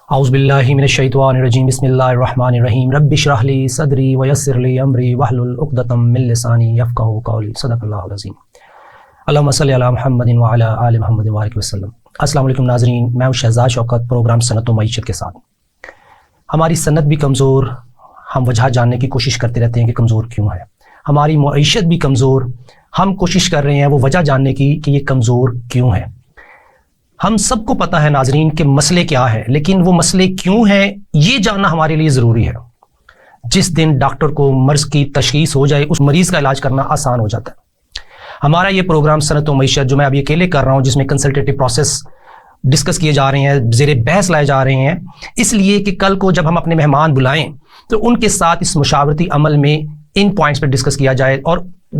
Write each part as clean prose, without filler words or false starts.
اعوذ باللہ من الشیطان الرجیم بسم اللہ الرحمن الرحیم رب اشرح لی صدری ویسر لی امری واحلل عقدۃ من لسانی یفقہوا قولی صدق اللہ العظیم اللہم صلی علی محمد وعلی آل محمد وبارک وسلم۔ السلام علیکم ناظرین، میں ہوں شہزاد شوکت، پروگرام صنعت و معیشت کے ساتھ۔ ہماری صنعت بھی کمزور، ہم وجہ جاننے کی کوشش کرتے رہتے ہیں کہ کمزور کیوں ہے۔ ہماری معیشت بھی کمزور، ہم کوشش کر رہے ہیں وہ وجہ جاننے کی کہ یہ کمزور کیوں ہے۔ ہم سب کو پتہ ہے ناظرین کہ مسئلے کیا ہے، لیکن وہ مسئلے کیوں ہیں یہ جاننا ہمارے لیے ضروری ہے۔ جس دن ڈاکٹر کو مرض کی تشخیص ہو جائے، اس مریض کا علاج کرنا آسان ہو جاتا ہے۔ ہمارا یہ پروگرام صنعت و معیشت جو میں ابھی اکیلے کر رہا ہوں، جس میں کنسلٹیٹو پروسیس ڈسکس کیے جا رہے ہیں، زیر بحث لائے جا رہے ہیں، اس لیے کہ کل کو جب ہم اپنے مہمان بلائیں تو ان کے ساتھ اس مشاورتی عمل میں ان پوائنٹس پہ ڈسکس کیا جائے اور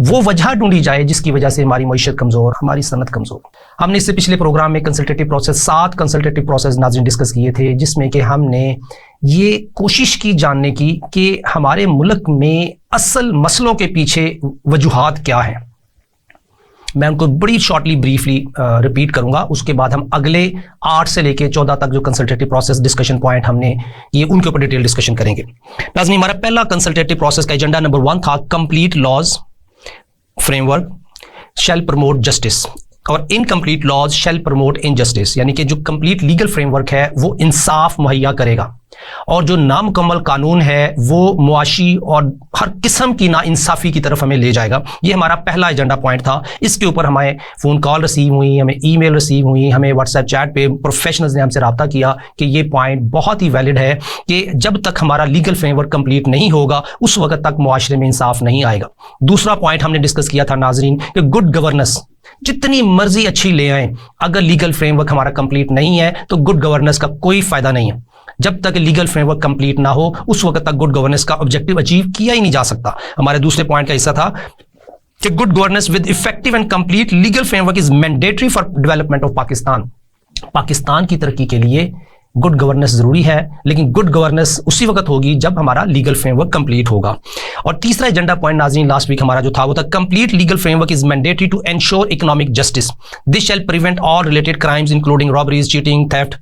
وہ وجہ ڈھونڈی جائے جس کی وجہ سے ہماری معیشت کمزور، ہماری صنعت کمزور۔ ہم نے اس سے پچھلے پروگرام میں کنسلٹیٹو پروسیس 7 کنسلٹیٹو پروسیس ناظرین ڈسکس کیے تھے، جس میں کہ ہم نے یہ کوشش کی جاننے کی کہ ہمارے ملک میں اصل مسئلوں کے پیچھے وجوہات کیا ہیں۔ میں ان کو بڑی شارٹلی بریفلی ریپیٹ کروں گا، اس کے بعد ہم اگلے 8 سے لے کے 14 تک جو کنسلٹیٹو پروسیس ڈسکشن پوائنٹ ہم نے یہ ان کے اوپر ڈیٹیل ڈسکشن کریں گے۔ ناظرین، ہمارا پہلا کنسلٹیٹو پروسیس کا ایجنڈا نمبر 1 تھا complete laws framework shall promote justice, اور incomplete laws shall promote injustice, یعنی کہ جو کمپلیٹ لیگل فریم ورک ہے وہ انصاف مہیا کرے گا، اور جو نامکمل قانون ہے وہ معاشی اور ہر قسم کی ناانصافی کی طرف ہمیں لے جائے گا۔ یہ ہمارا پہلا ایجنڈا پوائنٹ تھا۔ اس کے اوپر ہمیں فون کال ریسیو ہوئی، ہمیں ای میل ریسیو ہوئی، ہمیں واٹس ایپ چیٹ پہ پروفیشنلز نے ہم سے رابطہ کیا کہ یہ پوائنٹ بہت ہی ویلڈ ہے کہ جب تک ہمارا لیگل فریم ورک کمپلیٹ نہیں ہوگا اس وقت تک معاشرے میں انصاف نہیں آئے گا۔ دوسرا پوائنٹ ہم نے ڈسکس کیا تھا ناظرین کہ گڈ گورننس، جتنی مرضی اچھی لے آئیں، اگر لیگل فریم ورک ہمارا کمپلیٹ نہیں ہے تو گڈ گورننس کا کوئی فائدہ نہیں ہے۔ جب تک لیگل فریم ورک کمپلیٹ نہ ہو اس وقت تک گڈ گورننس کا آبجیکٹو اچیو کیا ہی نہیں جا سکتا۔ ہمارے دوسرے پوائنٹ کا حصہ تھا کہ good governance with effective and complete legal framework is mandatory for development of Pakistan. Pakistan کی ترقی کے لیے گڈ گورننس ضروری ہے، لیکن گڈ گورننس اسی وقت ہوگی جب ہمارا لیگل فریم ورک کمپلیٹ ہوگا۔ اور تیسرا ایجنڈا پوائنٹ ناظرین لاسٹ ویک ہمارا جو تھا وہ تھا complete legal framework is mandatory to ensure economic justice, this shall prevent all related crimes including robberies, cheating, theft,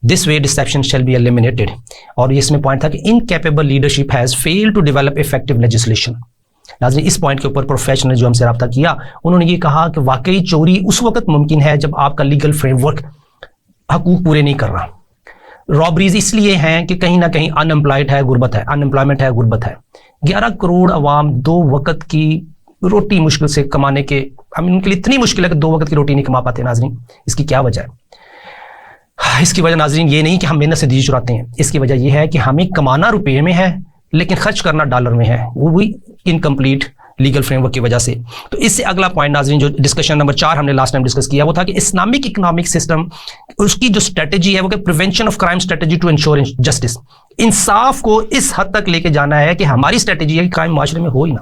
this way deception shall be eliminated. اور یہ اس میں پوائنٹ تھا کہ incapable leadership has failed to develop effective legislation. ناظرین، اس point کے اوپر پروفیشنل جو ہم سے رابطہ کیا انہوں نے یہ کہا کہ واقعی چوری اس وقت ممکن ہے جب آپ کا لیگل فریم ورک حقوق پورے نہیں کر رہا۔ رابریز اس لیے ہیں کہ کہیں نہ کہیں انمپلائمنٹ ہے، غربت ہے۔ 11 کروڑ عوام 2 وقت کی روٹی مشکل سے کمانے کے، ان کے لیے اتنی مشکل ہے کہ 2 وقت کی روٹی نہیں کما پاتے۔ ناظرین، اس کی کیا وجہ ہے؟ اس کی وجہ ناظرین یہ نہیں کہ ہم محنت سے دیج چراتے ہیں، اس کی وجہ یہ ہے کہ ہمیں کمانا روپے میں ہے لیکن خرچ کرنا ڈالر میں ہے، وہ بھی انکمپلیٹ لیگل فریم ورک کی وجہ سے۔ تو اس سے اگلا پوائنٹ ناظرین جو ڈسکشن نمبر 4 ہم نے لاسٹ ٹائم ڈسکس کیا وہ تھا کہ اسلامک اکنامک سسٹم، اس کی جو اسٹریٹجی ہے وہ کہ prevention of crime strategy to ensure justice, انصاف کو اس حد تک لے کے جانا ہے کہ ہماری اسٹریٹجی ہے کہ کرائم معاشرے میں ہو ہی نہ۔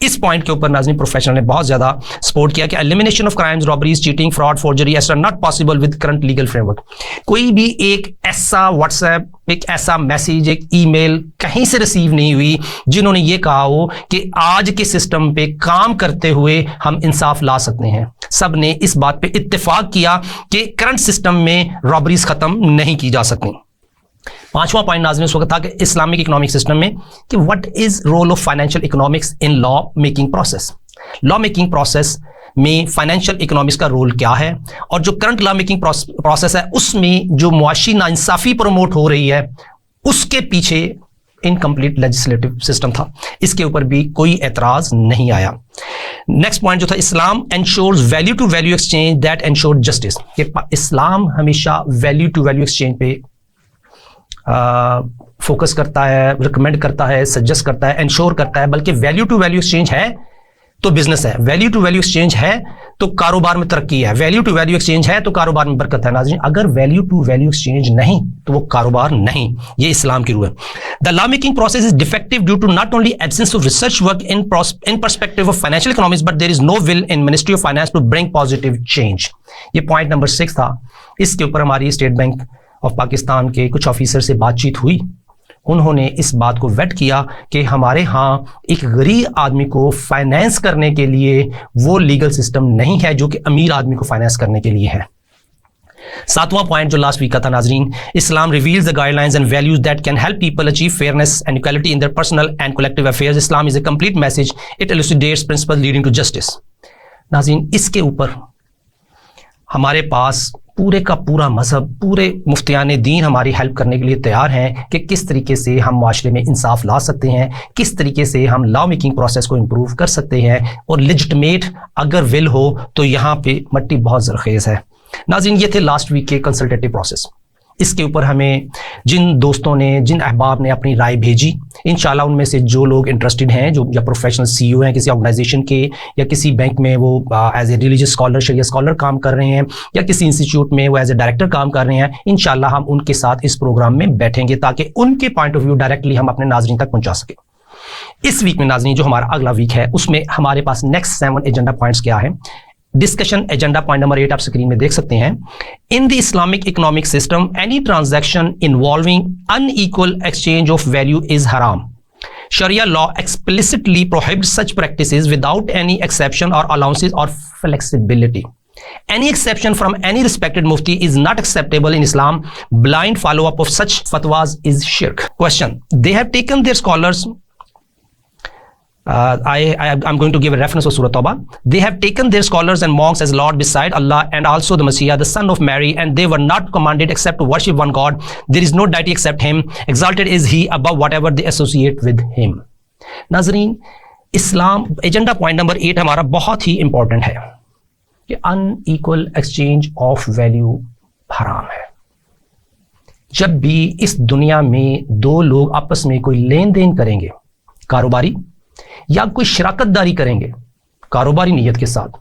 اس پوائنٹ کے اوپر ناظرین پروفیشنل نے بہت زیادہ سپورٹ کیا کہ elimination of crimes, robberies, cheating, fraud, forgery ایسا not possible with current legal framework. کوئی بھی ایک ایسا واٹس ایپ، ایک ایسا میسیج، ایک ای میل کہیں سے ریسیو نہیں ہوئی جنہوں نے یہ کہا ہو کہ آج کے سسٹم پہ کام کرتے ہوئے ہم انصاف لا سکتے ہیں۔ سب نے اس بات پہ اتفاق کیا کہ کرنٹ سسٹم میں رابریز ختم نہیں کی جا سکتی۔ 5واں پوائنٹ ناظرین اس وقت تھا کہ اسلامک اکنامک سسٹم میں کہ what is role of financial economics in law making process. Law making process میں فائنینشیل اکنامکس کا رول کیا ہے، اور جو کرنٹ لا میکنگ پروسیس ہے اس میں جو معاشی ناانصافی پروموٹ ہو رہی ہے اس کے پیچھے انکمپلیٹ لیجسلیٹو سسٹم تھا۔ اس کے اوپر بھی کوئی اعتراض نہیں آیا۔ نیکسٹ پوائنٹ جو تھا Islam ensures value to value exchange that ensure justice, کہ اسلام ہمیشہ ویلیو ٹو ویلیو ایکسچینج پہ فوکس کرتا ہے، ریکمینڈ کرتا ہے، سجیسٹ کرتا ہے، انشور کرتا ہے، بلکہ ویلیو ٹو ویلیو ایکسچینج ہے تو بزنس ہے، ویلیو ٹو ویلیو ایکسچینج ہے تو کاروبار میں ترقی ہے، ویلیو ٹو ویلیو ایکسچینج ہے تو کاروبار میں برکت ہے۔ ناظرین، اگر ویلیو ٹو ویلیو ایکسچینج نہیں تو وہ کاروبار نہیں، یہ اسلام کی روح ہے۔ The law making process is defective due to not only absence of research work in perspective of financial economics, but there is no will in Ministry of Finance to bring positive change۔ یہ point number 6 تھا۔ اس کے اوپر ہماری state bank of Pakistan کے کچھ officer سے بات چیت ہوئی، انہوں نے اس بات کو ویٹ کیا کہ ہمارے ہاں ایک غریب آدمی کو فائنینس کرنے کے لیے وہ لیگل سسٹم نہیں ہے جو کہ امیر آدمی کو فائنینس کرنے کے لیے ہے۔ ساتواں پوائنٹ جو لاسٹ ویک کا تھا ناظرین، Islam reveals the guidelines and values that can help people achieve fairness and equality in their personal and collective affairs. Islam is a complete message, it elucidates principle leading to justice. ناظرین اس کے اوپر ہمارے پاس پورے کا پورا مذہب، پورے مفتیان دین ہماری ہیلپ کرنے کے لیے تیار ہیں کہ کس طریقے سے ہم معاشرے میں انصاف لا سکتے ہیں، کس طریقے سے ہم لا میکنگ پروسیس کو امپروو کر سکتے ہیں، اور لیجٹمیٹ اگر ول ہو تو یہاں پہ مٹی بہت زرخیز ہے. ناظرین یہ تھے لاسٹ ویک کے کنسلٹیٹو پروسیس. اس کے اوپر ہمیں جن دوستوں نے، جن احباب نے اپنی رائے بھیجی، انشاءاللہ ان میں سے جو لوگ انٹرسٹڈ ہیں، جو یا پروفیشنل سی او ہیں کسی آرگنائزیشن کے، یا کسی بینک میں وہ ایز اے ریلیجیس اسکالر، شریعہ اسکالر کام کر رہے ہیں، یا کسی انسٹیٹیوٹ میں وہ ایز اے ڈائریکٹر کام کر رہے ہیں، انشاءاللہ ہم ان کے ساتھ اس پروگرام میں بیٹھیں گے تاکہ ان کے پوائنٹ آف ویو ڈائریکٹلی ہم اپنے ناظرین تک پہنچا سکیں. اس ویک میں ناظرین جو ہمارا اگلا ویک ہے اس میں ہمارے پاس نیکسٹ 7 ایجنڈا پوائنٹس کیا ہے. ڈسکشن ایجنڈا پوائنٹ نمبر 8 آپ اسکرین میں دیکھ سکتے ہیں. In the Islamic economic system any transaction involving unequal exchange of value is حرام. Sharia law explicitly prohibits such practices without any exception or allowances or flexibility. Any exception from any respected mufti is not acceptable in Islam. Blind follow-up of such fatwas is shirk. Question: they have taken their scholars. I'm going to give a reference of Surah Tawbah. They have taken their scholars and monks as Lord beside Allah and also the Messiah, the son of Mary, and they were not commanded except to worship one God. There is no deity except Him. Exalted is He above whatever they associate with Him. ناظرین اسلام agenda point number 8 ہمارا بہت ہی important ہے کہ ان equal exchange of value حرام ہے. جب بھی اس دنیا میں دو لوگ آپس میں کوئی لین دین کریں گے، کاروباری یا کوئی شراکت داری کریں گے کاروباری نیت کے ساتھ،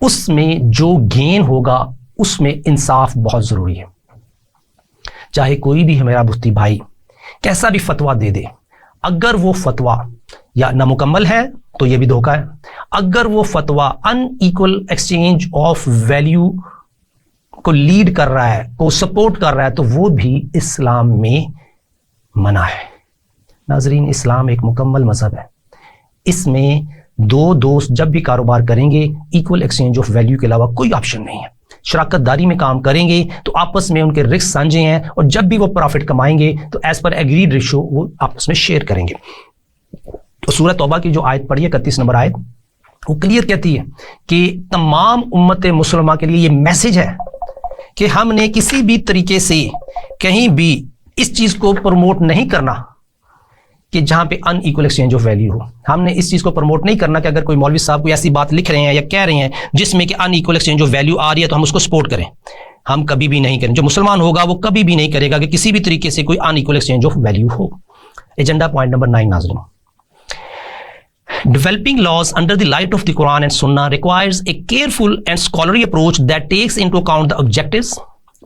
اس میں جو گین ہوگا اس میں انصاف بہت ضروری ہے. چاہے کوئی بھی میرا مفتی بھائی کیسا بھی فتویٰ دے دے، اگر وہ فتویٰ یا نامکمل ہے تو یہ بھی دھوکہ ہے. اگر وہ فتویٰ ان ایکول ایکسچینج آف ویلیو کو لیڈ کر رہا ہے، کو سپورٹ کر رہا ہے، تو وہ بھی اسلام میں منع ہے. ناظرین اسلام ایک مکمل مذہب ہے. اس میں دو دوست جب بھی کاروبار کریں گے ایکول ایکسچینج آف ویلیو کے علاوہ کوئی آپشن نہیں ہے. شراکت داری میں کام کریں گے تو آپس میں ان کے رسک سانجھے ہیں، اور جب بھی وہ پروفٹ کمائیں گے تو ایز پر ایگریڈ ریشو وہ آپس میں شیئر کریں گے. تو سورہ توبہ کی جو آیت پڑھی ہے 31 نمبر آیت، وہ کلیئر کہتی ہے کہ تمام امت مسلمہ کے لیے یہ میسج ہے کہ ہم نے کسی بھی طریقے سے کہیں بھی اس چیز کو پروموٹ نہیں کرنا کہ جہاں پہ ان ایکول ایکسچینج آف ویلیو ہو. ہم نے اس چیز کو پروموٹ نہیں کرنا کہ اگر کوئی مولوی صاحب کوئی ایسی بات لکھ رہے ہیں یا کہہ رہے ہیں جس میں کہ ان ایکول ایکسچینج آف ویلیو آ رہی ہے تو ہم اس کو سپورٹ کریں. ہم کبھی بھی نہیں کریں. جو مسلمان ہوگا وہ کبھی بھی نہیں کرے گا کہ کسی بھی طریقے سے کوئی unequal exchange of value ہو. ایجنڈا پوائنٹ نمبر 9 ناظرین، developing laws under the light of the Quran and Sunnah requires a careful and scholarly approach that takes into account the objectives,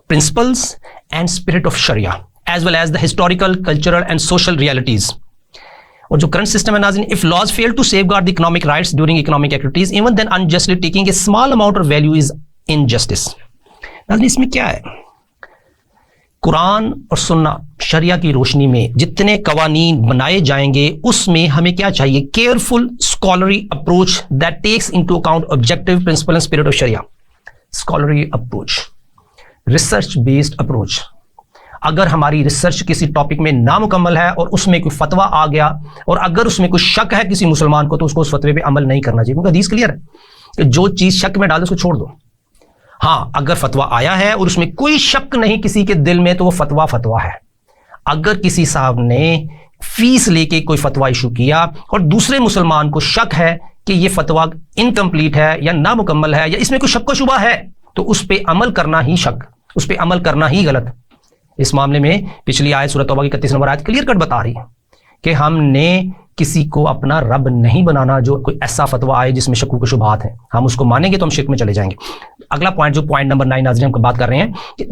principles and spirit of Sharia as well as the historical, cultural and social realities. اور جو current system ہے ناظرین، if laws fail to safeguard the economic rights during economic activities, even then unjustly taking a small amount of value is injustice. ناظرین اس میں کیا ہے؟ قرآن اور سنہ شریعہ کی روشنی میں جتنے قوانین بنائے جائیں گے اس میں ہمیں کیا چاہیے؟ Careful scholarly approach that takes into account objective principle and spirit of شریعہ. Scholarly approach, research based approach. اگر ہماری ریسرچ کسی ٹاپک میں نامکمل ہے اور اس میں کوئی فتویٰ آ گیا اور اگر اس میں کوئی شک ہے کسی مسلمان کو تو اس کو اس فتوے پہ عمل نہیں کرنا چاہیے، کیونکہ حدیث کلیئر ہے کہ جو چیز شک میں ڈال دو اس کو چھوڑ دو. ہاں اگر فتویٰ آیا ہے اور اس میں کوئی شک نہیں کسی کے دل میں تو وہ فتویٰ ہے. اگر کسی صاحب نے فیس لے کے کوئی فتویٰ ایشو کیا اور دوسرے مسلمان کو شک ہے کہ یہ فتویٰ انکمپلیٹ ہے یا نامکمل ہے یا اس میں کوئی شک و شبہ ہے تو اس پہ عمل کرنا ہی شک، اس پہ عمل کرنا ہی غلط. اس معاملے میں پچھلی آیت سورہ توبہ کی 31 نمبر آیت کلیئر کٹ بتا رہی ہے کہ ہم نے کسی کو اپنا رب نہیں بنانا جو کوئی ایسا فتویٰ آئے جس میں شکوک و شبہات ہیں. ہم اس کو مانیں گے تو ہم شرک میں چلے جائیں گے. اگلا پوائنٹ جو پوائنٹ نمبر 9 ناظرین ہم بات کر رہے ہیں کہ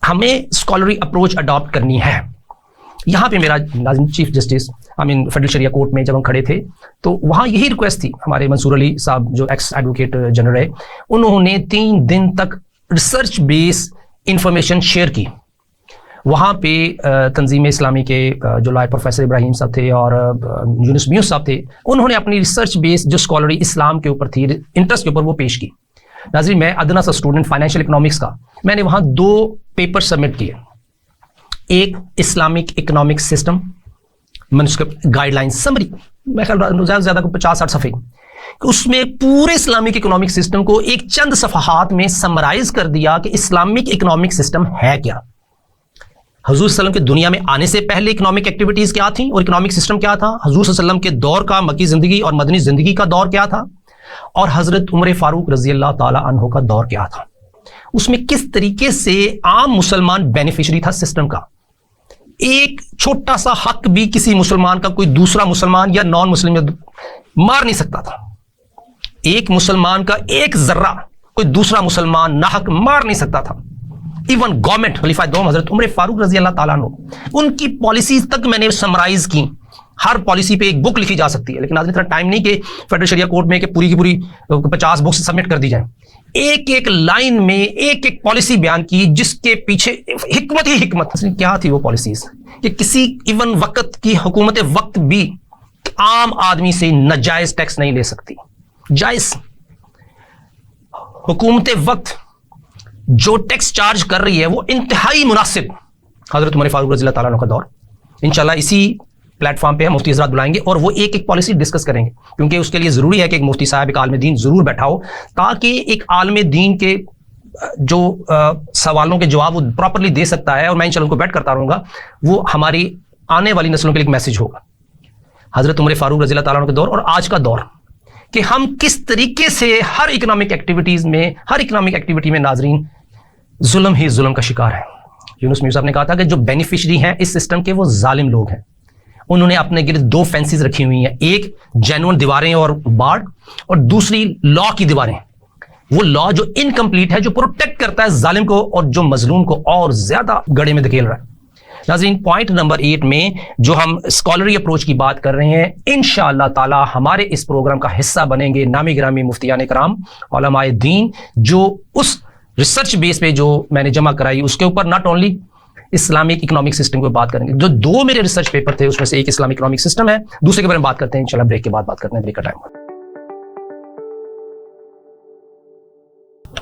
ہمیں اسکالری اپروچ اڈاپٹ کرنی ہے. یہاں پہ میرا ناظرین چیف جسٹس فیڈرل شریعہ کورٹ میں جب ہم کھڑے تھے تو وہاں یہی ریکویسٹ تھی. ہمارے منصور علی صاحب جو ایکس ایڈوکیٹ جنرل ہے، انہوں نے 3 دن تک ریسرچ بیس انفارمیشن شیئر کی. وہاں پہ تنظیم اسلامی کے جو لائے پروفیسر ابراہیم صاحب تھے اور یونس بیوس صاحب تھے، انہوں نے اپنی ریسرچ بیس جو اسکالری اسلام کے اوپر تھی، انٹرسٹ کے اوپر وہ پیش کی. ناظرین میں ادنا سا اسٹوڈنٹ فائنینشیل اکنامکس کا، میں نے وہاں 2 پیپر سبمٹ کیے، ایک Islamic economic system manuscript guideline summary, میں خیال زیادہ سے زیادہ 50-60 صفحے، اس میں پورے اسلامک اکنامک سسٹم کو ایک چند صفحات میں سمرائز کر دیا کہ اسلامک اکنامک سسٹم ہے کیا، حضور صلی اللہ علیہ وسلم کے دنیا میں آنے سے پہلے اکنامک ایکٹیویٹیز کیا تھیں اور اکنامک سسٹم کیا تھا، حضور صلی اللہ علیہ وسلم کے دور کا مکی زندگی اور مدنی زندگی کا دور کیا تھا، اور حضرت عمر فاروق رضی اللہ تعالی عنہ کا دور کیا تھا، اس میں کس طریقے سے عام مسلمان بینیفیشری تھا سسٹم کا، ایک چھوٹا سا حق بھی کسی مسلمان کا کوئی دوسرا مسلمان یا نان مسلم مار نہیں سکتا تھا، ایک مسلمان کا ایک ذرہ کوئی دوسرا مسلمان ناحق مار نہیں سکتا تھا، ایون گورنمنٹ خلیفہ دوم حضرت عمر فاروق رضی اللہ تعالیٰ عنہ ان کی پالیسیز تک میں نے سمرائز کی، ہر پالیسی پہ ایک بک لکھی جا سکتی ہے، لیکن آج اتنا ٹائم نہیں کہ فیڈرل شریعہ کورٹ میں کہ پوری کی پوری 50 بکس سبمٹ کر دی جائیں، ایک ایک لائن میں ایک ایک پالیسی بیان کی جس کے پیچھے حکمت ہی حکمت، کیا تھی وہ پالیسیز کہ کسی ایون وقت کی حکومت وقت بھی عام آدمی سے ناجائز ٹیکس نہیں لے سکتی، جائز حکومت وقت جو ٹیکس چارج کر رہی ہے وہ انتہائی مناسب، حضرت عمر فاروق رضی اللہ تعالیٰ عنہ کا دور، انشاءاللہ اسی پلیٹ فارم پہ ہم مفتی حضرات بلائیں گے اور وہ ایک ایک پالیسی ڈسکس کریں گے، کیونکہ اس کے لیے ضروری ہے کہ ایک مفتی صاحب ایک عالم دین ضرور بیٹھا ہو تاکہ ایک عالم دین کے جو سوالوں کے جواب وہ پراپرلی دے سکتا ہے، اور میں انشاءاللہ ان کو بیٹھ کرتا رہوں گا، وہ ہماری آنے والی نسلوں کے لیے ایک میسج ہوگا، حضرت عمر فاروق رضی اللہ تعالیٰ عنہ کا دور اور آج کا دور، کہ ہم کس طریقے سے ہر اکنامک ایکٹیویٹیز میں، ہر اکنامک ایکٹیویٹی میں ناظرین ظلم ہی ظلم کا شکار ہے۔ یونس میاں صاحب نے کہا تھا کہ جو بینیفیشری ہیں اس سسٹم کے وہ ظالم لوگ ہیں، انہوں نے اپنے گرد 2 فینسز رکھی ہوئی ہیں، ایک جینون دیواریں اور باڑ، اور دوسری لا کی دیواریں، وہ لا جو انکمپلیٹ ہے، جو پروٹیکٹ کرتا ہے ظالم کو اور جو مظلوم کو اور زیادہ گڑے میں دھکیل رہا ہے۔ ناظرین پوائنٹ نمبر 8 میں جو ہم اسکالری اپروچ کی بات کر رہے ہیں، انشاءاللہ تعالی ہمارے اس پروگرام کا حصہ بنیں گے نامی گرامی مفتیان کرام علماء دین، جو اس ریسرچ بیس پہ جو میں نے جمع کرائی اس کے اوپر not only Islamic economic system کو بات کریں گے، جو 2 میرے ریسرچ پیپر تھے اس میں سے ایک اسلامک اکنامک سسٹم ہے، دوسرے کے بارے میں بات کرتے ہیں انشاءاللہ بریک کے بعد بات کرتے ہیں، بریک کا ٹائم۔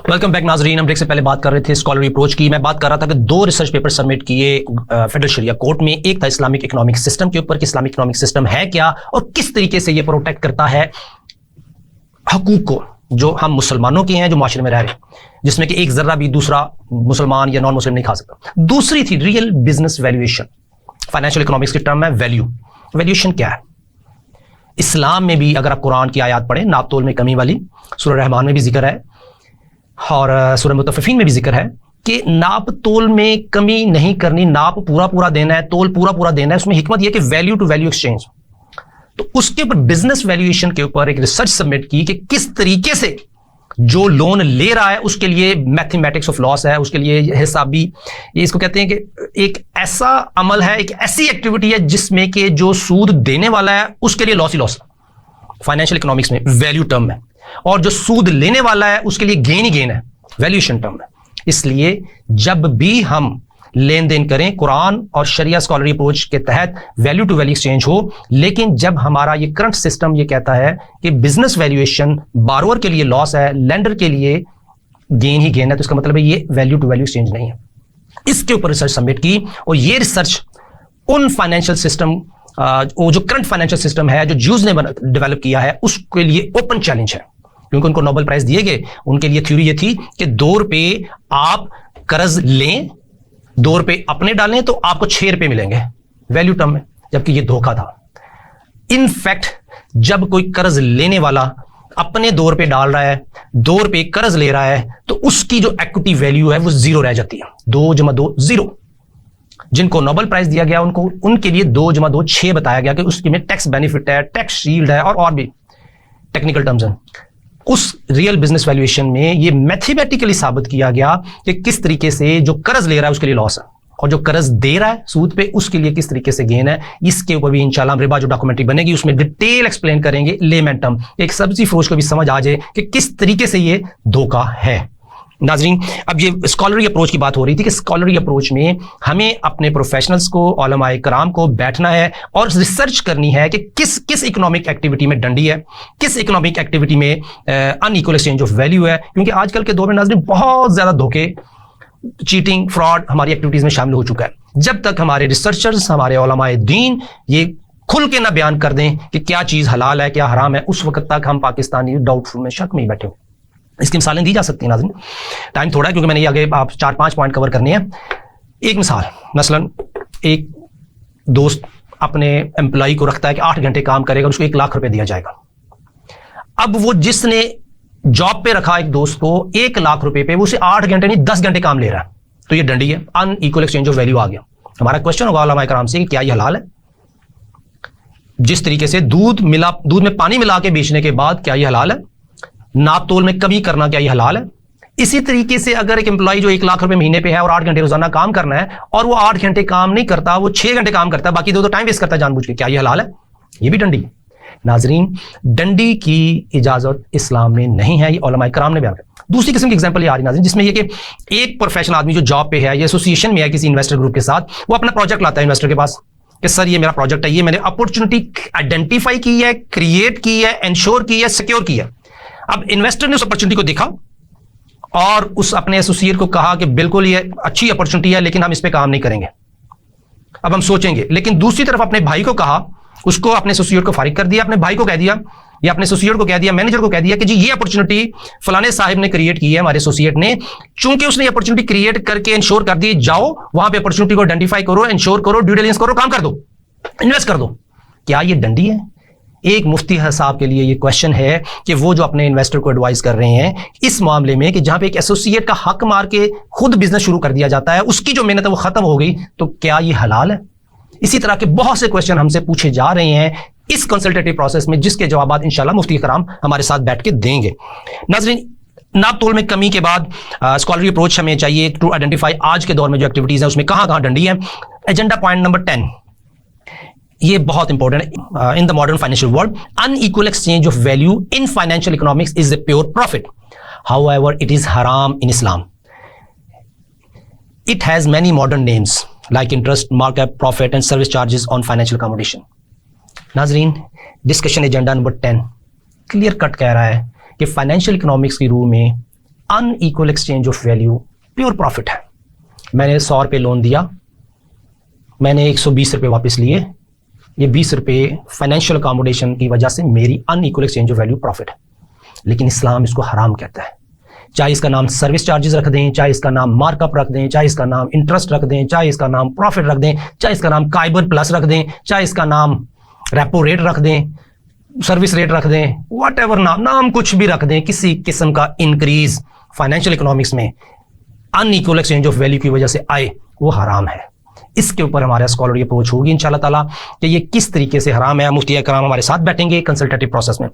ویلکم بیک ناظرین، ہم بریک سے پہلے بات کر رہے تھے اسکالری اپروچ کی، میں بات کر رہا تھا کہ 2 ریسرچ پیپر سبمٹ کیے فیڈرل شریعہ کورٹ میں، ایک تھا اسلامک اکنامک سسٹم کے اوپر کہ اسلامک اکنامک سسٹم ہے کیا اور کس طریقے سے یہ پروٹیکٹ کرتا ہے حقوق کو جو ہم مسلمانوں کے ہیں جو معاشرے میں رہ رہے ہیں، جس میں کہ ایک ذرہ بھی دوسرا مسلمان یا نان مسلم نہیں کھا سکتا۔ دوسری تھی real business valuation, financial economics کی ٹرم ہے ویلیویشن کیا ہے؟ اسلام میں بھی اگر آپ قرآن کی آیات پڑھیں، ناپ تول میں کمی والی، سورہ رحمان میں بھی ذکر ہے اور سورہ مطففین میں بھی ذکر ہے کہ ناپ تول میں کمی نہیں کرنی، ناپ پورا پورا دینا ہے، تول پورا پورا دینا ہے۔ اس میں حکمت یہ کہ ویلیو ٹو ویلیو ایکسچینج، تو اس کے اوپر بزنس ویلیویشن کے اوپر ایک ریسرچ سبمٹ کی کہ کس طریقے سے جو لون لے رہا ہے اس کے لیے میتھمیٹکس آف لاس ہے، اس کے لیے حسابی، یہ اس کو کہتے ہیں کہ ایک ایسا عمل ہے، ایک ایسی ایکٹیویٹی ہے جس میں کہ جو سود دینے والا ہے اس کے لیے لاس ہی لاس، فائنینشیل اکنامکس میں ویلیو ٹرم ہے، اور جو سود لینے والا ہے اس کے لیے گین ہی گین ہے، ویلیویشن ٹرم ہے۔ اس لیے جب بھی ہم لین دین کریں قرآن اور شریعہ اسکالری اپروچ کے تحت ویلیو ٹو ویلیو ایکسچینج ہو، لیکن جب ہمارا یہ کرنٹ سسٹم یہ کہتا ہے کہ بزنس ویلیویشن بارور کے لیے لاس ہے، لینڈر کے لیے گین ہی گین ہے، تو اس کا مطلب ہے یہ ویلیو ٹو ویلیو ایکسچینج نہیں ہے۔ اس کے اوپر ریسرچ سبمٹ کی، اور یہ ریسرچ ان فائنینشیل سسٹم وہ جو کرنٹ فائنینشیل سسٹم ہے جو جیوز نے ڈیولپ کیا ہے اس کے لیے اوپن چیلنج ہے، کیونکہ ان کو نوبل پرائز دیے گئے۔ ان کے لیے تھیوری یہ تھی کہ 2 روپے آپ قرض لیں، 2 روپے اپنے ڈالیں تو آپ کو 6 روپے ملیں گے ویلیو ٹرم میں، جبکہ یہ دھوکہ تھا۔ ان فیکٹ جب کوئی قرض لینے والا اپنے 2 روپے ڈال رہا ہے، 2 روپے قرض لے رہا ہے، تو اس کی جو ایکوٹی ویلیو ہے وہ 0 رہ جاتی ہے، 2 + 2 0۔ جن کو نوبل پرائز دیا گیا ان کے لیے 2 + 2 6 بتایا گیا کہ اس میں ٹیکس بینیفٹ ہے، ٹیکس شیلڈ ہے اور بھی ٹیکنیکل ٹرمز ہیں۔ اس ریئل بزنس ویلیویشن میں یہ میتھمیٹیکلی ثابت کیا گیا کہ کس طریقے سے جو قرض لے رہا ہے اس کے لیے لاس ہے، اور جو قرض دے رہا ہے سود پہ اس کے لیے کس طریقے سے گین ہے۔ اس کے اوپر بھی انشاءاللہ ہم ربا جو ڈاکومنٹری بنے گی اس میں ڈیٹیل ایکسپلین کریں گے، لیمن ٹرم، ایک سبزی فروش کو بھی سمجھ آ جائے کہ کس طریقے سے یہ دھوکہ ہے۔ ناظرین اب یہ اسکالری اپروچ کی بات ہو رہی تھی کہ اسکالری اپروچ میں ہمیں اپنے پروفیشنلز کو علماء کرام کو بیٹھنا ہے اور ریسرچ کرنی ہے کہ کس اکنامک ایکٹیویٹی میں ڈنڈی ہے, کس اکنامک ایکٹیویٹی میں unequal exchange of value ہے, کیونکہ آج کل کے دور میں ناظرین بہت زیادہ دھوکے, چیٹنگ, فراڈ ہماری ایکٹیویٹیز میں شامل ہو چکا ہے. جب تک ہمارے ریسرچرز, ہمارے علماء دین یہ کھل کے نہ بیان کر دیں کہ کیا چیز حلال ہے کیا حرام ہے, اس وقت تک ہم پاکستانی ڈاؤٹ فل میں شک میں ہی بیٹھے ہوں. اس کی مثالیں دی جا سکتی ہیں ناظرین, ٹائم تھوڑا ہے کیونکہ میں نے یہ آگے آپ 4-5 پوائنٹ کور کرنے ہیں. ایک مثال, مثلا ایک دوست اپنے امپلائی کو رکھتا ہے کہ 8 گھنٹے کام کرے گا, اس کو 1 لاکھ روپے دیا جائے گا. اب وہ جس نے جاب پہ رکھا ایک دوست کو 1 لاکھ روپے پہ, وہ اسے 8 گھنٹے نہیں 10 گھنٹے کام لے رہا ہے, تو یہ ڈنڈی ہے, ان ایکول ایکسچینج آف ویلیو آ گیا. ہمارا کوشچن ہوگا علماء کرام سے کہ کیا یہ حلال ہے؟ جس طریقے سے دودھ میں پانی ملا کے بیچنے کے بعد کیا یہ حلال ہے؟ ناپ تول میں کمی کرنا کیا یہ حلال ہے؟ اسی طریقے سے اگر ایک امپلائی جو 1 لاکھ روپے مہینے پہ ہے اور 8 گھنٹے روزانہ کام کرنا ہے اور وہ 8 گھنٹے کام نہیں کرتا, وہ 6 گھنٹے کام کرتا ہے, باقی 2 تو ٹائم ویسٹ کرتا ہے جان بوجھ کے, کیا یہ حلال ہے؟ یہ بھی ڈنڈی. ناظرین ڈنڈی کی اجازت اسلام میں نہیں ہے, یہ علماء کرام نے بیان کیا. دوسری قسم کی ایگزامپل یہ آ رہی ناظرین, جس میں یہ کہ ایک پروفیشنل آدمی جو جاب پہ ہے یا ایسوسیشن میں ہے کسی انویسٹر گروپ کے ساتھ, وہ اپنا پروجیکٹ لاتا ہے انویسٹر کے پاس کہ سر یہ میرا پروجیکٹ ہے, یہ میں نے اپورچونٹی آئیڈینٹیفائی کی ہے, کریٹ کی ہے, انشور کی ہے, سیکیور کی ہے. اب انویسٹر نے اس اپورچونٹی کو دیکھا اور اس اپنے ایسوسیٹ کو کہا کہ بالکل یہ اچھی اپورچونٹی ہے لیکن ہم اس پہ کام نہیں کریں گے, اب ہم سوچیں گے. لیکن دوسری طرف اپنے بھائی کو کہا, اس کو اپنے ایسوسیٹ کو فارغ کر دیا, اپنے بھائی کو کہہ دیا یا اپنے ایسوسیٹ کو کہہ دیا, مینیجر کو کہہ دیا کہ جی یہ اپورچونٹی فلانے صاحب نے کریٹ کی ہے, ہمارے ایسوسیٹ نے, چونکہ اس نے اپورچونٹی کریٹ کر کے انشور کر دی, جاؤ وہاں پہ اپورچونٹی کو آئیڈینٹیفائی کرو, انشور کرو, ڈیو ڈیلنس کرو, کام کر دو, انویسٹ کر دو. کیا یہ ڈنڈی ہے؟ ایک مفتی صاحب کے لیے یہ کوشچن ہے کہ وہ جو اپنے انویسٹر کو ایڈوائز کر رہے ہیں اس معاملے میں کہ جہاں پہ ایک ایسوسیٹ کا حق مار کے خود بزنس شروع کر دیا جاتا ہے, اس کی جو محنت ہے وہ ختم ہو گئی, تو کیا یہ حلال ہے؟ اسی طرح کے بہت سے کوشچن ہم سے پوچھے جا رہے ہیں اس کنسلٹیٹو پروسیس میں, جس کے جوابات انشاءاللہ مفتی کرام ہمارے ساتھ بیٹھ کے دیں گے. ناظرین ناپ تول میں کمی کے بعد اسکالری اپروچ ہمیں چاہیے ٹو آئیڈینٹیفائی آج کے دور میں جو ایکٹیویٹیز ہیں اس میں کہاں کہاں ڈنڈی ہے. ایجنڈا پوائنٹ نمبر 10, یہ بہت انپورٹنٹ ہے. In the modern financial world unequal exchange of value in financial economics is a pure profit, however it is حرام in Islam. It has many modern names like interest, mark up, profit and service charges on financial accommodation. ناظرین discussion agenda number 10 clear cut کہہ رہا ہے کہ financial economics کی روح میں unequal exchange of value pure profit ہے. میں نے 100 روپے لون دیا, میں نے 120 روپے واپس لیے, یہ 20 روپے فائنینشیل اکاموڈیشن کی وجہ سے میری unequal exchange of value profit ہے. لیکن اسلام اس کو حرام کہتا ہے, چاہے اس کا نام سروس چارجز رکھ دیں, چاہے اس کا نام مارک اپ رکھ دیں, چاہے اس کا نام انٹرسٹ رکھ دیں, چاہے اس کا نام پروفٹ رکھ دیں, چاہے اس کا نام کائبر پلس رکھ دیں, چاہے اس کا نام ریپو ریٹ رکھ دیں, سروس ریٹ رکھ دیں, واٹ ایور نام کچھ بھی رکھ دیں, کسی قسم کا انکریز فائنینشیل اکنامکس میں unequal exchange of value کی وجہ سے آئے وہ حرام ہے. اس کے اوپر ہمارا اسکالری اپروچ ہوگی انشاءاللہ تعالیٰ کہ یہ کس طریقے سے حرام ہے. مفتی کرام ہمارے ساتھ بیٹھیں گے کنسلٹیٹو پروسیس میں.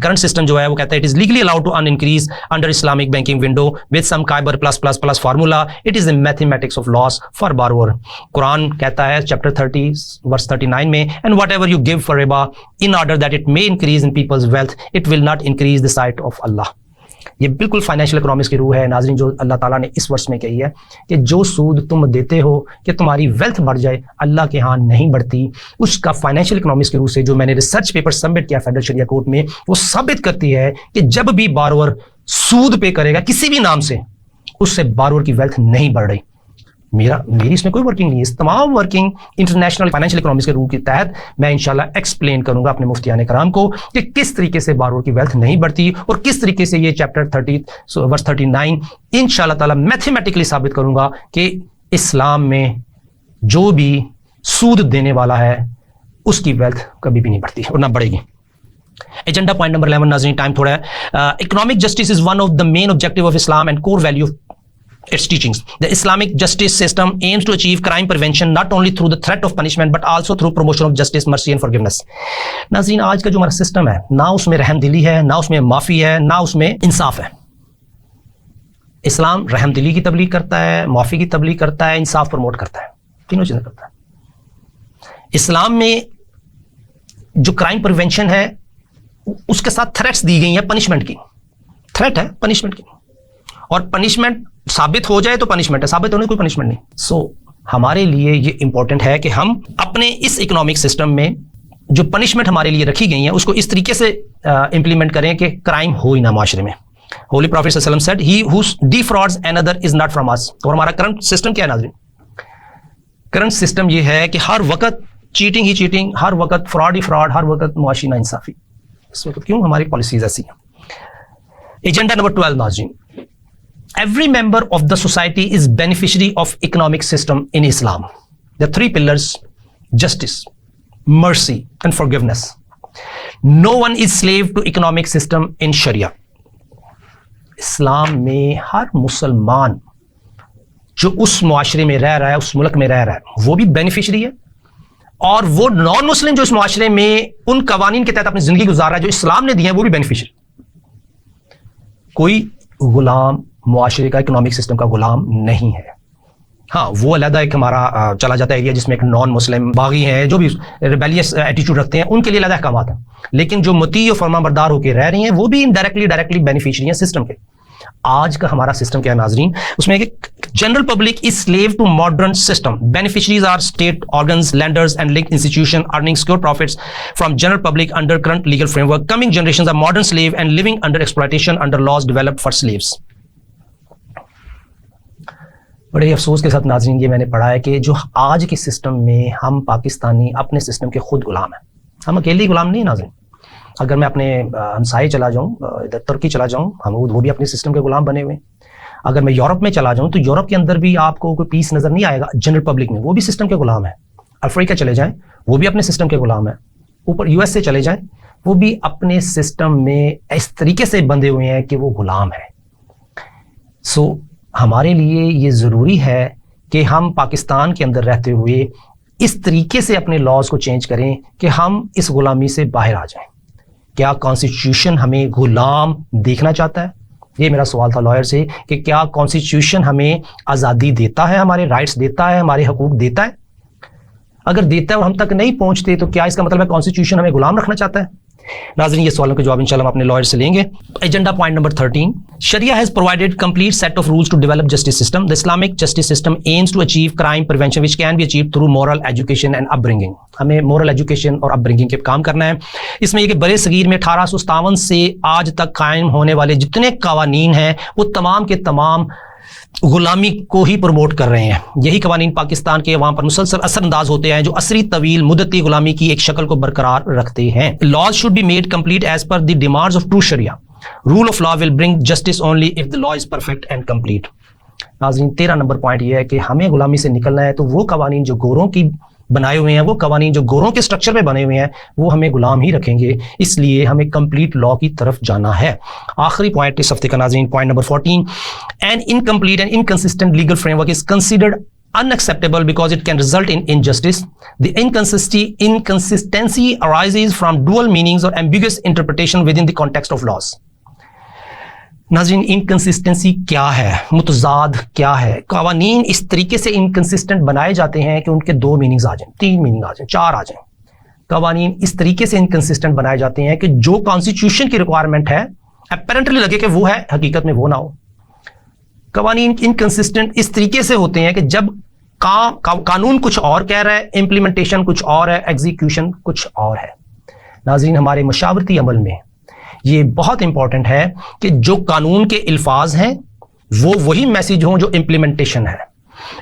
کرنٹ سسٹم جو ہے وہ کہتا ہے it is legally allowed to in increase under Islamic banking window with some KIBOR plus plus plus formula, it is a mathematics of loss for borrower. Quran کہتا ہے چیپٹر 30 ورس 39 میں, and whatever you give for ربا in order that it may increase in people's wealth it will not increase the site of اللہ. یہ بالکل financial economics کی روح ہے ناظرین, جو اللہ تعالیٰ نے اس ورس میں کہی ہے کہ جو سود تم دیتے ہو کہ تمہاری ویلتھ بڑھ جائے, اللہ کے ہاں نہیں بڑھتی. اس کا فائنینشیل اکنامکس کی روح سے جو میں نے ریسرچ پیپر سبمٹ کیا فیڈرل شریعہ کورٹ میں, وہ ثابت کرتی ہے کہ جب بھی بارور سود پے کرے گا کسی بھی نام سے, اس سے بارور کی ویلتھ نہیں بڑھ رہی. میری اس میں کوئی ورکنگ نہیں ہے. اس تمام ورکنگ انٹرنیشنل فائنینشیل اکنامکس کے رول کے تحت میں انشاءاللہ ایکسپلین کروں گا اپنے مفتیان کرام کو کہ کس طریقے سے بارور کی ویلتھ نہیں بڑھتی اور کس طریقے سے یہ چیپٹر 30 ورس 39 انشاءاللہ تعالی میتھمیٹکلی ثابت کروں گا کہ اسلام میں جو بھی سود دینے والا ہے اس کی ویلتھ کبھی بھی نہیں بڑھتی اور نہ بڑھے گی. ایجنڈا پوائنٹ نمبر 11 ناظرین, ٹائم تھوڑا ہے. Economic justice is one of the main objective of Islam and core value its teachings. The Islamic justice system aims to achieve crime prevention not only through the threat of punishment but also through promotion of justice, mercy and forgiveness. ناظرین آج کا جو ہمارا system ہے, نہ اس میں رحم دلی ہے, نہ اس میں معافی ہے, نہ اس میں انصاف ہے. اسلام رحم دلی کی تبلیغ کرتا ہے, معافی کی تبلیغ کرتا ہے, انصاف پروموٹ کرتا ہے, تینوں چیزیں کرتا ہے. اسلام میں جو کرائم پریونشن ہے اس کے ساتھ تھریٹس دی گئی ہیں پنشمنٹ کی, تھریٹ ہے پنشمنٹ کی, اور پنشمنٹ ثابت ہو جائے تو پنشمنٹ ہے, ثابت ہونے کوئی پنشمنٹ نہیں. سو ہمارے لیے یہ امپورٹنٹ ہے کہ ہم اپنے اس اکنامک سسٹم میں جو پنشمنٹ ہمارے لیے رکھی گئی ہیں اس کو اس طریقے سے امپلیمنٹ کریں کہ کرائم ہو ہی نہ معاشرے میں. ہولی پروفیٹ صلی اللہ علیہ وسلم said, he who defrauds another is not from us. اور ہمارا کرنٹ سسٹم کیا ہے ناظرین؟ کرنٹ سسٹم یہ ہے کہ ہر وقت چیٹنگ ہی چیٹنگ, ہر وقت فراڈ ہی فراڈ, ہر وقت معاشی نا انصافی. اس وقت کیوں ہماری پالیسیز ایسی ہیں؟ ایجنڈا نمبر 12 ناظرین, every member of the society is beneficiary of economic system in Islam. The three pillars: justice, mercy and forgiveness. No one is slave to economic system in Sharia. اسلام میں ہر مسلمان جو اس معاشرے میں رہ رہا ہے, اس ملک میں رہ رہا ہے, وہ بھی بینیفیشری ہے, اور وہ نان مسلم جو اس معاشرے میں ان قوانین کے تحت اپنی زندگی گزار رہا ہے جو اسلام نے دی ہیں, وہ بھی بینیفیشری. کوئی غلام معاشرے کا, اکنامک سسٹم کا غلام نہیں ہے. ہاں, وہ علیحدہ ایک ہمارا چلا جاتا ہے ایریا جس میں ایک نان مسلم باغی ہیں جو بھی ریبیلیس ایٹیٹیوڈ رکھتے ہیں, ان کے لیے علیحدہ احکامات ہیں. لیکن جو مطیع و فرما بردار ہو کے رہ رہی ہیں وہ بھی ڈائریکٹلی بینیفیشری ہیں سسٹم کے. آج کا ہمارا سسٹم کیا ہے ناظرین؟ اس میں general public is slave to modern system. Beneficiaries are state organs, lenders and linked institution earning secure profits from general public under current legal framework. Coming generations are modern slave and living under exploitation under laws developed for slaves. بڑے افسوس کے ساتھ ناظرین یہ میں نے پڑھا ہے کہ جو آج کے سسٹم میں ہم پاکستانی اپنے سسٹم کے خود غلام ہیں. ہم اکیلے غلام نہیں ناظرین. اگر میں اپنے ہمسائے چلا جاؤں, ادھر ترکی چلا جاؤں, ہم وہ بھی اپنے سسٹم کے غلام بنے ہوئے ہیں. اگر میں یورپ میں چلا جاؤں تو یورپ کے اندر بھی آپ کو کوئی پیس نظر نہیں آئے گا جنرل پبلک میں, وہ بھی سسٹم کے غلام ہیں. افریقہ چلے جائیں, وہ بھی اپنے سسٹم کے غلام ہیں. اوپر یو ایس سے چلے جائیں, وہ بھی اپنے سسٹم میں اس طریقے سے بندھے ہوئے ہیں کہ وہ غلام ہیں. سو ہمارے لیے یہ ضروری ہے کہ ہم پاکستان کے اندر رہتے ہوئے اس طریقے سے اپنے لاز کو چینج کریں کہ ہم اس غلامی سے باہر آ جائیں. کیا کانسٹیٹیوشن ہمیں غلام دیکھنا چاہتا ہے؟ یہ میرا سوال تھا لائر سے کہ کیا کانسٹیٹیوشن ہمیں آزادی دیتا ہے, ہمارے رائٹس دیتا ہے, ہمارے حقوق دیتا ہے؟ اگر دیتا ہے اور ہم تک نہیں پہنچتے تو کیا اس کا مطلب ہے کانسٹیٹیوشن ہمیں غلام رکھنا چاہتا ہے؟ ناظرین یہ سوالوں کے جواب انشاءاللہ ہم اپنے لائر سے لیں گے. Agenda point number 13, Sharia has provided complete set of rules to develop justice system. The Islamic justice system aims to achieve crime prevention which can be achieved through moral education and upbringing. ہمیں moral education اور upbringing کے کام کرنا ہے. اس میں یہ کہ برے صغیر میں 1857 سے آج تک قائم ہونے والے جتنے قوانین ہیں وہ تمام کے تمام غلامی کو ہی پروموٹ کر رہے ہیں. یہی قوانین پاکستان کے عوام پر مسلسل اثر انداز ہوتے ہیں جو عصری طویل مدتی غلامی کی ایک شکل کو برقرار رکھتے ہیں. Laws should be made complete as per the demands of true Sharia. Rule of law will bring justice only if the law is perfect and complete. ناظرین 13 نمبر پوائنٹ یہ ہے کہ ہمیں غلامی سے نکلنا ہے تو وہ قوانین جو گوروں کی بنائے ہوئے ہیں, وہ قوانین جو گوروں کے سٹرکچر پہ بنے ہوئے ہیں, وہ ہمیں غلام ہی رکھیں گے. اس لیے ہمیں کمپلیٹ لا کی طرف جانا ہے. آخری پوائنٹ اس ہفتے کا ناظرین, point number 14, an incomplete and inconsistent legal framework is considered unacceptable because it can result in injustice. The inconsistency arises from dual meanings or ambiguous interpretation within the context of laws. ناظرین inconsistency کیا ہے, متضاد کیا ہے؟ قوانین اس طریقے سے inconsistent بنائے جاتے ہیں کہ ان کے 2 میننگز آ جائیں, 3 میننگ آ جائیں, 4 آ جائیں. قوانین اس طریقے سے انکنسسٹنٹ بنائے جاتے ہیں کہ جو کانسٹیٹیوشن کی ریکوائرمنٹ ہے اپیرنٹلی لگے کہ وہ ہے, حقیقت میں وہ نہ ہو. قوانین انکنسسٹنٹ اس طریقے سے ہوتے ہیں کہ جب قانون کچھ اور کہہ رہا ہے, امپلیمنٹیشن کچھ اور ہے, ایگزیکیوشن کچھ اور ہے. ناظرین ہمارے مشاورتی عمل میں یہ بہت امپورٹنٹ ہے کہ جو قانون کے الفاظ ہیں وہ وہی میسیج ہوں جو امپلیمنٹیشن ہے.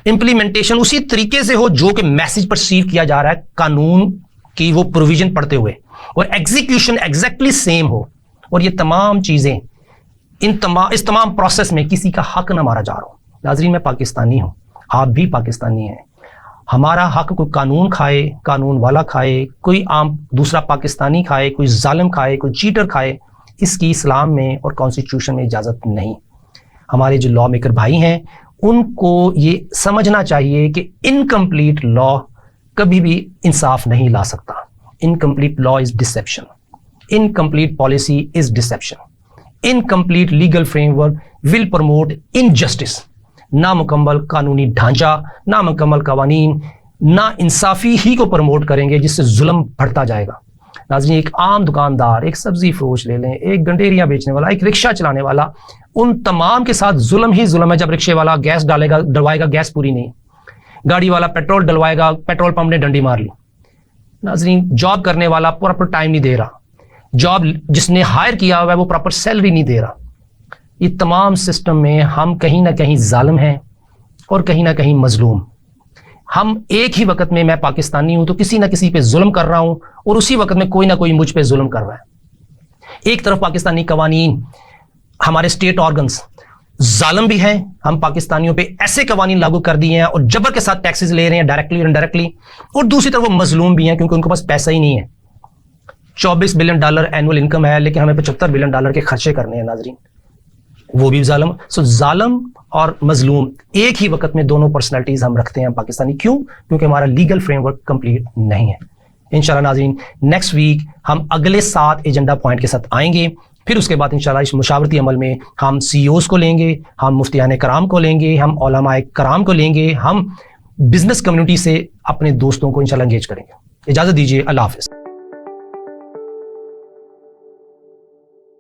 امپلیمنٹیشن اسی طریقے سے ہو جو کہ میسیج پرسیو کیا جا رہا ہے قانون کی وہ پروویژن پڑھتے ہوئے, اور ایگزیکیوشن ایگزیکٹلی سیم ہو. اور یہ تمام چیزیں اس تمام پروسیس میں کسی کا حق نہ مارا جا رہا ہو. ناظرین میں پاکستانی ہوں, آپ بھی پاکستانی ہیں. ہمارا حق کوئی قانون کھائے, قانون والا کھائے, کوئی عام دوسرا پاکستانی کھائے, کوئی ظالم کھائے, کوئی چیٹر کھائے, اس کی اسلام میں اور کانسٹیٹیوشن میں اجازت نہیں. ہمارے جو لا میکر بھائی ہیں ان کو یہ سمجھنا چاہیے کہ انکمپلیٹ لا کبھی بھی انصاف نہیں لا سکتا. Incomplete law is deception, incomplete policy is deception, incomplete legal framework will promote injustice. نامکمل قانونی ڈھانچہ, نامکمل قوانین نا انصافی ہی کو پروموٹ کریں گے جس سے ظلم بڑھتا جائے گا. ناظرین ایک عام دکاندار، ایک سبزی فروش لے لیں، ایک گنڈیریاں بیچنے والا، ایک رکشہ چلانے والا، ان تمام کے ساتھ ظلم ہی ظلم ہے. جب رکشے والا گیس ڈلوائے گا گیس پوری نہیں، گاڑی والا پیٹرول ڈلوائے گا پیٹرول پمپ نے ڈنڈی مار لی. ناظرین جاب کرنے والا پراپر ٹائم نہیں دے رہا، جاب جس نے ہائر کیا ہوا ہے وہ پراپر سیلری نہیں دے رہا. یہ تمام سسٹم میں ہم کہیں نہ کہیں ظالم ہیں اور کہیں نہ کہیں مظلوم. ہم ایک ہی وقت میں پاکستانی ہوں تو کسی نہ کسی پہ ظلم کر رہا ہوں، اور اسی وقت میں کوئی نہ کوئی مجھ پہ ظلم کر رہا ہے. ایک طرف پاکستانی قوانین، ہمارے اسٹیٹ آرگنز ظالم بھی ہیں، ہم پاکستانیوں پہ ایسے قوانین لاگو کر دیے ہیں اور جبر کے ساتھ ٹیکسز لے رہے ہیں ڈائریکٹلی اور انڈائریکٹلی، اور دوسری طرف وہ مظلوم بھی ہیں کیونکہ ان کے پاس پیسہ ہی نہیں ہے. $24 بلین اینول انکم ہے لیکن ہمیں $75 بلین کے خرچے کرنے ہیں. ناظرین وہ بھی ظالم. ظالم اور مظلوم ایک ہی وقت میں دونوں پرسنالٹیز ہم رکھتے ہیں پاکستانی. کیوں؟ کیونکہ ہمارا لیگل فریم ورک کمپلیٹ نہیں ہے. انشاءاللہ ناظرین نیکسٹ ویک ہم اگلے 7 ایجنڈا پوائنٹ کے ساتھ آئیں گے. پھر اس کے بعد انشاءاللہ اس مشاورتی عمل میں ہم CEOs کو لیں گے، ہم مفتیان کرام کو لیں گے، ہم علماء کرام کو لیں گے، ہم بزنس کمیونٹی سے اپنے دوستوں کو انشاءاللہ انگیج کریں گے. اجازت دیجیے، اللہ حافظ.